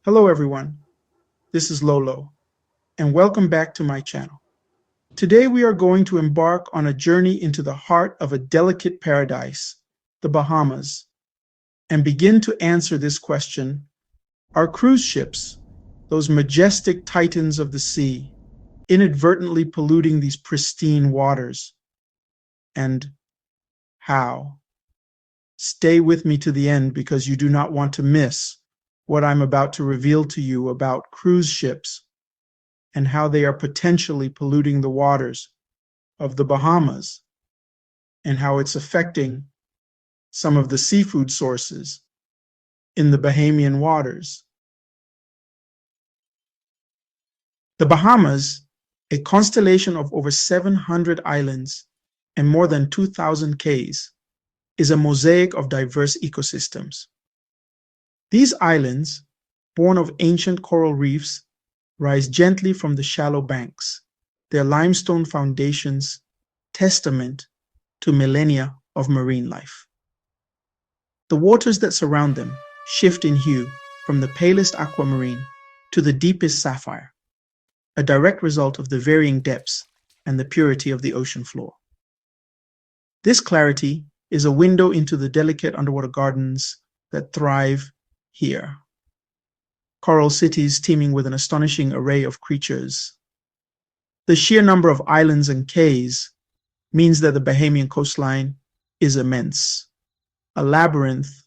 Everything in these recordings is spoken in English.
Hello everyone, this is Lolo, and welcome back to my channel. Today we are going to embark on a journey into the heart of a delicate paradise, the Bahamas, and begin to answer this question: are cruise ships, those majestic titans of the sea, inadvertently polluting these pristine waters? And how? Stay with me to the end because you do not want to miss what I'm about to reveal to you about cruise ships and how they are potentially polluting the waters of the Bahamas and how it's affecting some of the seafood sources in the Bahamian waters. The Bahamas, a constellation of over 700 islands and more than 2,000 cays, is a mosaic of diverse ecosystems. These islands, born of ancient coral reefs, rise gently from the shallow banks, their limestone foundations testament to millennia of marine life. The waters that surround them shift in hue from the palest aquamarine to the deepest sapphire, a direct result of the varying depths and the purity of the ocean floor. This clarity is a window into the delicate underwater gardens that thrive here. Coral cities teeming with an astonishing array of creatures. The sheer number of islands and cays means that the Bahamian coastline is immense, a labyrinth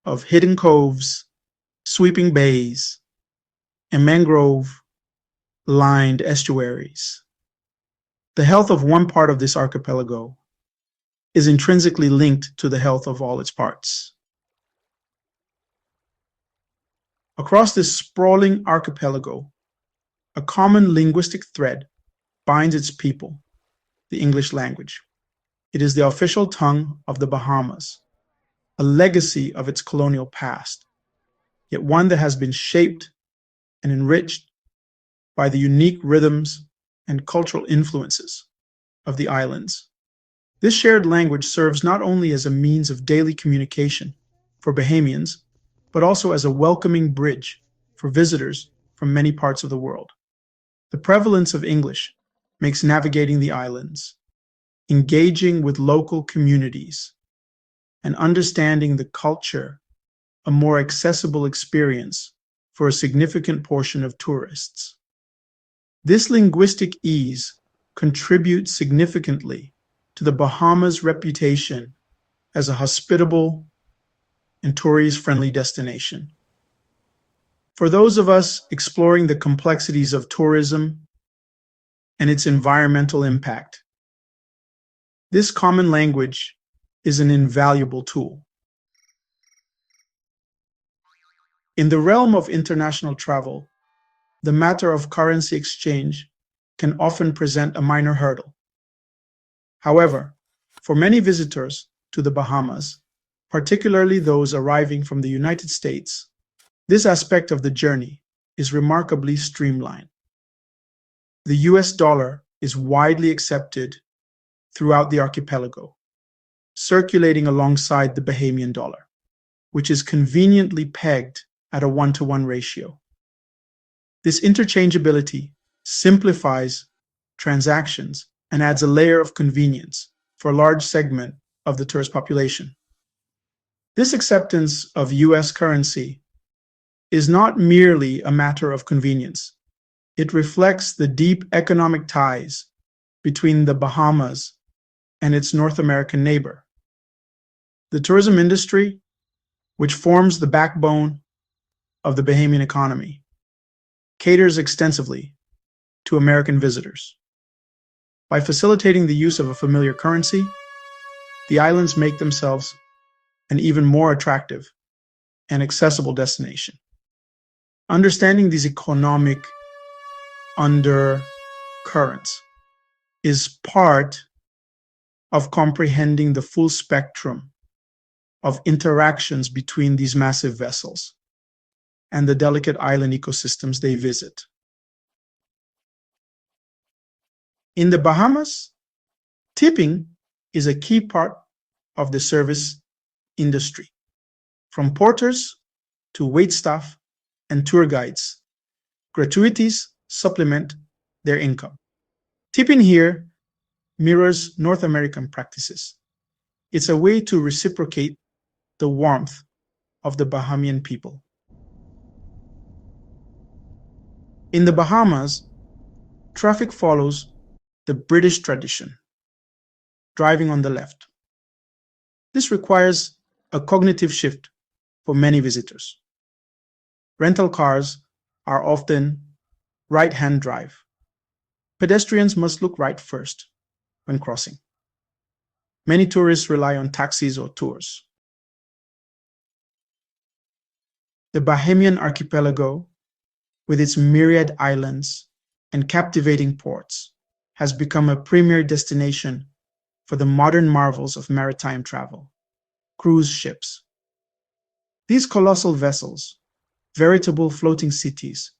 of hidden coves, sweeping bays, and mangrove-lined estuaries. The health of one part of this archipelago is intrinsically linked to the health of all its parts. Across this sprawling archipelago, a common linguistic thread binds its people: the English language. It is the official tongue of the Bahamas, a legacy of its colonial past, yet one that has been shaped and enriched by the unique rhythms and cultural influences of the islands. This shared language serves not only as a means of daily communication for Bahamians, but also as a welcoming bridge for visitors from many parts of the world. The prevalence of English makes navigating the islands, engaging with local communities, and understanding the culture a more accessible experience for a significant portion of tourists. This linguistic ease contributes significantly to the Bahamas' reputation as a hospitable and tourist-friendly destination. For those of us exploring the complexities of tourism and its environmental impact, this common language is an invaluable tool. In the realm of international travel, the matter of currency exchange can often present a minor hurdle. However, for many visitors to the Bahamas, particularly those arriving from the United States, this aspect of the journey is remarkably streamlined. The US dollar is widely accepted throughout the archipelago, circulating alongside the Bahamian dollar, which is conveniently pegged at a 1-to-1 ratio. This interchangeability simplifies transactions and adds a layer of convenience for a large segment of the tourist population. This acceptance of US currency is not merely a matter of convenience. It reflects the deep economic ties between the Bahamas and its North American neighbor. The tourism industry, which forms the backbone of the Bahamian economy, caters extensively to American visitors. By facilitating the use of a familiar currency, the islands make themselves an even more attractive and accessible destination. Understanding these economic undercurrents is part of comprehending the full spectrum of interactions between these massive vessels and the delicate island ecosystems they visit. In the Bahamas, tipping is a key part of the service industry. From porters to waitstaff and tour guides. Gratuities supplement their income. Tipping here mirrors North American practices. It's a way to reciprocate the warmth of the Bahamian people. In the Bahamas, traffic follows the British tradition, driving on the left. This requires a cognitive shift for many visitors. Rental cars are often right-hand drive. Pedestrians must look right first when crossing. Many tourists rely on taxis or tours. The Bahamian archipelago, with its myriad islands and captivating ports, has become a premier destination for the modern marvels of maritime travel, cruise ships. These colossal vessels, veritable floating cities,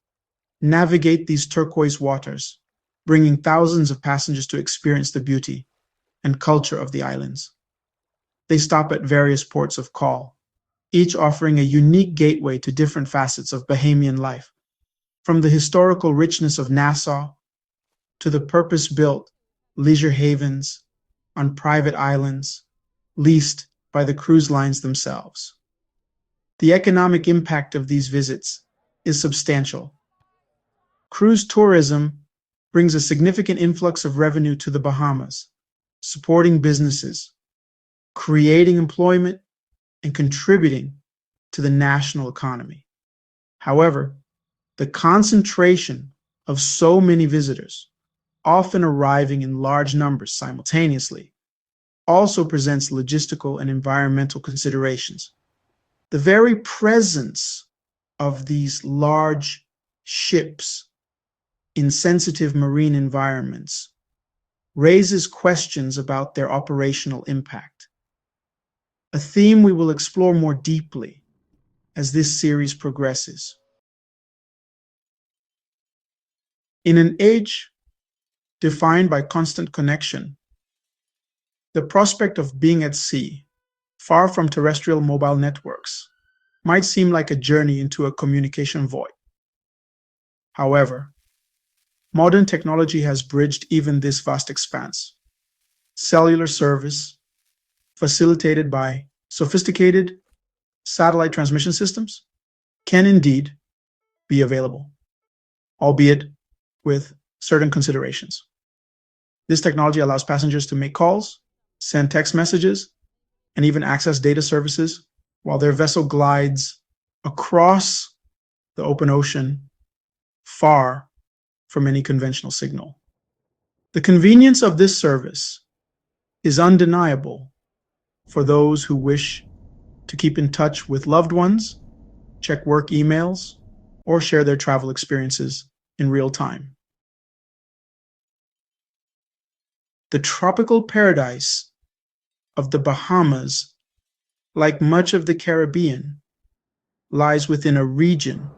navigate these turquoise waters, bringing thousands of passengers to experience the beauty and culture of the islands. They stop at various ports of call, each offering a unique gateway to different facets of Bahamian life, from the historical richness of Nassau to the purpose-built leisure havens on private islands leased by the cruise lines themselves. The economic impact of these visits is substantial. Cruise tourism brings a significant influx of revenue to the Bahamas, supporting businesses, creating employment, and contributing to the national economy. However, the concentration of so many visitors, often arriving in large numbers simultaneously, also presents logistical and environmental considerations. The very presence of these large ships in sensitive marine environments raises questions about their operational impact, a theme we will explore more deeply as this series progresses. In an age defined by constant connection, the prospect of being at sea, far from terrestrial mobile networks, might seem like a journey into a communication void. However, modern technology has bridged even this vast expanse. Cellular service, facilitated by sophisticated satellite transmission systems, can indeed be available, albeit with certain considerations. This technology allows passengers to make calls, send text messages, and even access data services while their vessel glides across the open ocean, far from any conventional signal. The convenience of this service is undeniable for those who wish to keep in touch with loved ones, check work emails, or share their travel experiences in real time. The tropical paradise of the Bahamas, like much of the Caribbean, lies within a region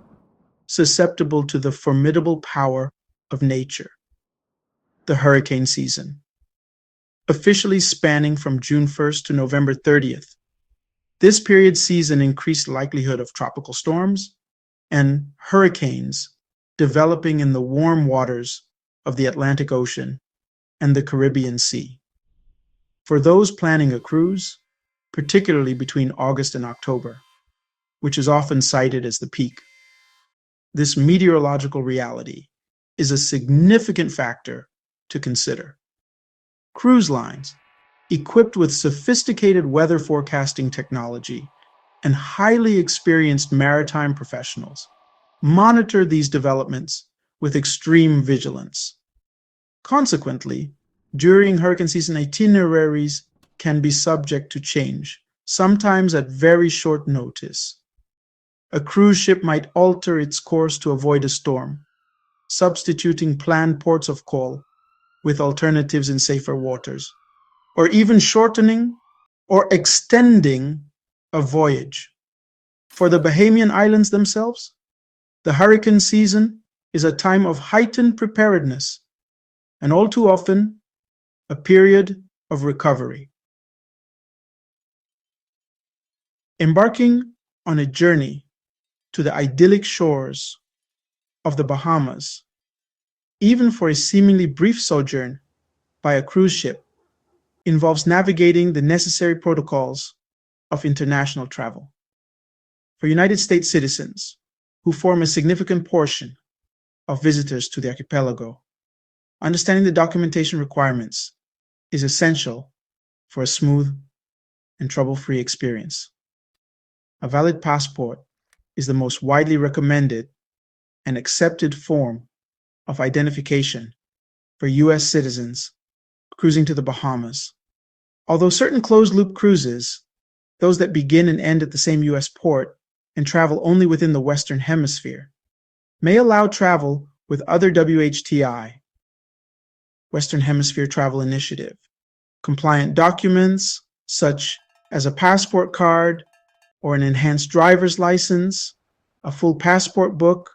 susceptible to the formidable power of nature, the hurricane season. Officially spanning from June 1st to November 30th, this period sees an increased likelihood of tropical storms and hurricanes developing in the warm waters of the Atlantic Ocean and the Caribbean Sea. For those planning a cruise, particularly between August and October, which is often cited as the peak, this meteorological reality is a significant factor to consider. Cruise lines, equipped with sophisticated weather forecasting technology and highly experienced maritime professionals, monitor these developments with extreme vigilance. Consequently, during hurricane season, itineraries can be subject to change, sometimes at very short notice. A cruise ship might alter its course to avoid a storm, substituting planned ports of call with alternatives in safer waters, or even shortening or extending a voyage. For the Bahamian Islands themselves, the hurricane season is a time of heightened preparedness and all too often a period of recovery. Embarking on a journey to the idyllic shores of the Bahamas, even for a seemingly brief sojourn by a cruise ship, involves navigating the necessary protocols of international travel. For United States citizens, who form a significant portion of visitors to the archipelago, understanding the documentation requirements is essential for a smooth and trouble-free experience. A valid passport is the most widely recommended and accepted form of identification for U.S. citizens cruising to the Bahamas. Although certain closed-loop cruises, those that begin and end at the same U.S. port and travel only within the Western Hemisphere, may allow travel with other WHTI, Western Hemisphere Travel Initiative, compliant documents such as a passport card or an enhanced driver's license. A full passport book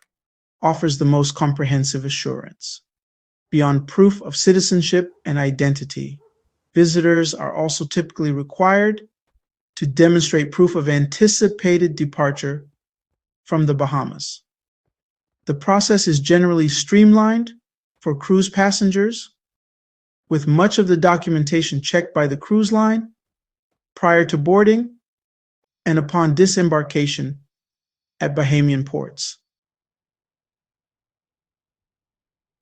offers the most comprehensive assurance. Beyond proof of citizenship and identity, visitors are also typically required to demonstrate proof of anticipated departure from the Bahamas. The process is generally streamlined for cruise passengers, with much of the documentation checked by the cruise line prior to boarding and upon disembarkation at Bahamian ports.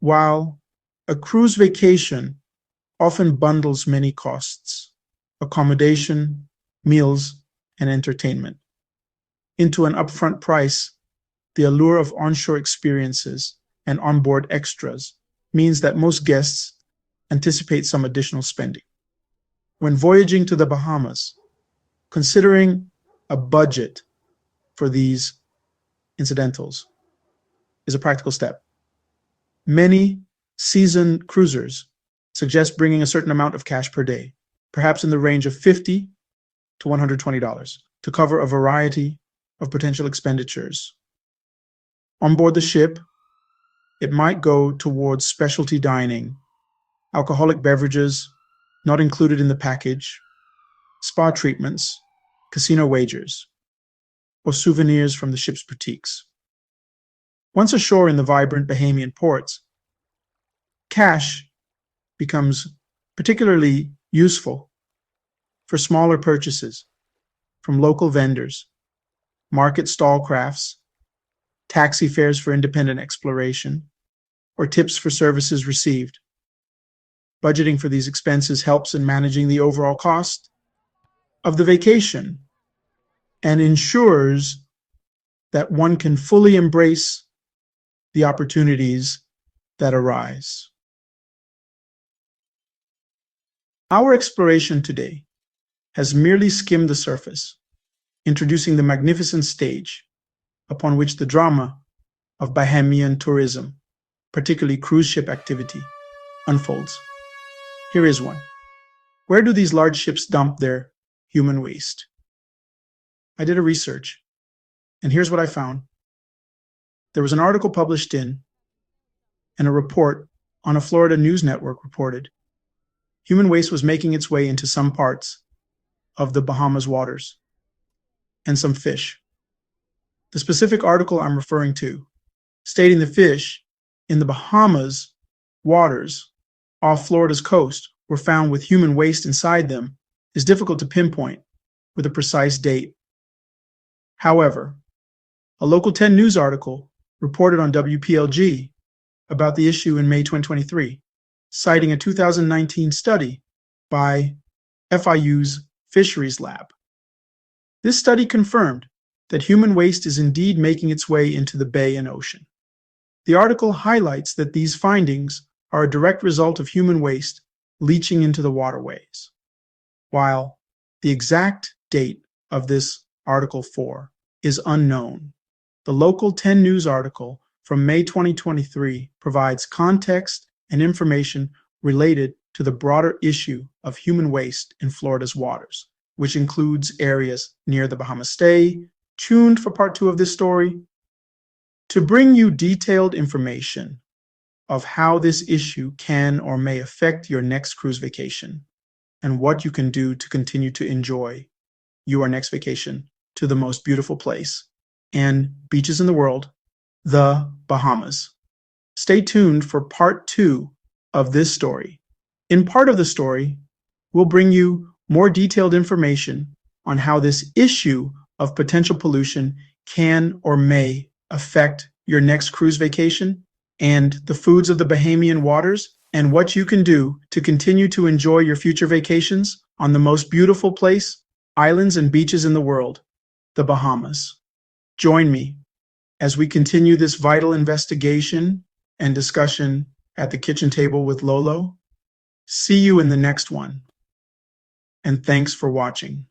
While a cruise vacation often bundles many costs, accommodation, meals, and entertainment, into an upfront price, the allure of onshore experiences and onboard extras means that most guests anticipate some additional spending. When voyaging to the Bahamas, considering a budget for these incidentals is a practical step. Many seasoned cruisers suggest bringing a certain amount of cash per day, perhaps in the range of $50 to $120, to cover a variety of potential expenditures. On board the ship, it might go towards specialty dining, alcoholic beverages not included in the package, spa treatments, casino wagers, or souvenirs from the ship's boutiques. Once ashore in the vibrant Bahamian ports, cash becomes particularly useful for smaller purchases from local vendors, market stall crafts, taxi fares for independent exploration, or tips for services received. Budgeting for these expenses helps in managing the overall cost of the vacation and ensures that one can fully embrace the opportunities that arise. Our exploration today has merely skimmed the surface, introducing the magnificent stage upon which the drama of Bahamian tourism, particularly cruise ship activity, unfolds. Here is one. Where do these large ships dump their human waste? I did a research, and here's what I found. There was an article published in, and a report on a Florida news network reported, human waste was making its way into some parts of the Bahamas waters and some fish. The specific article I'm referring to, stating the fish in the Bahamas waters off Florida's coast were found with human waste inside them, is difficult to pinpoint with a precise date. However, a Local 10 news article reported on WPLG about the issue in May 2023, citing a 2019 study by FIU's Fisheries Lab. This study confirmed that human waste is indeed making its way into the bay and ocean. The article highlights that these findings are a direct result of human waste leaching into the waterways. While the exact date of this Article 4 is unknown, the Local 10 news article from May 2023 provides context and information related to the broader issue of human waste in Florida's waters, which includes areas near the Bahamas Stay. Tuned for part 2 of this story to bring you detailed information of how this issue can or may affect your next cruise vacation and what you can do to continue to enjoy your next vacation to the most beautiful place and beaches in the world, the Bahamas. Stay tuned for part 2 of this story. In part of the story, we'll bring you more detailed information on how this issue of potential pollution can or may affect your next cruise vacation, and the foods of the Bahamian waters, and what you can do to continue to enjoy your future vacations on the most beautiful place, islands, and beaches in the world, the Bahamas. Join me as we continue this vital investigation and discussion at the kitchen table with Lolo. See you in the next one, and thanks for watching.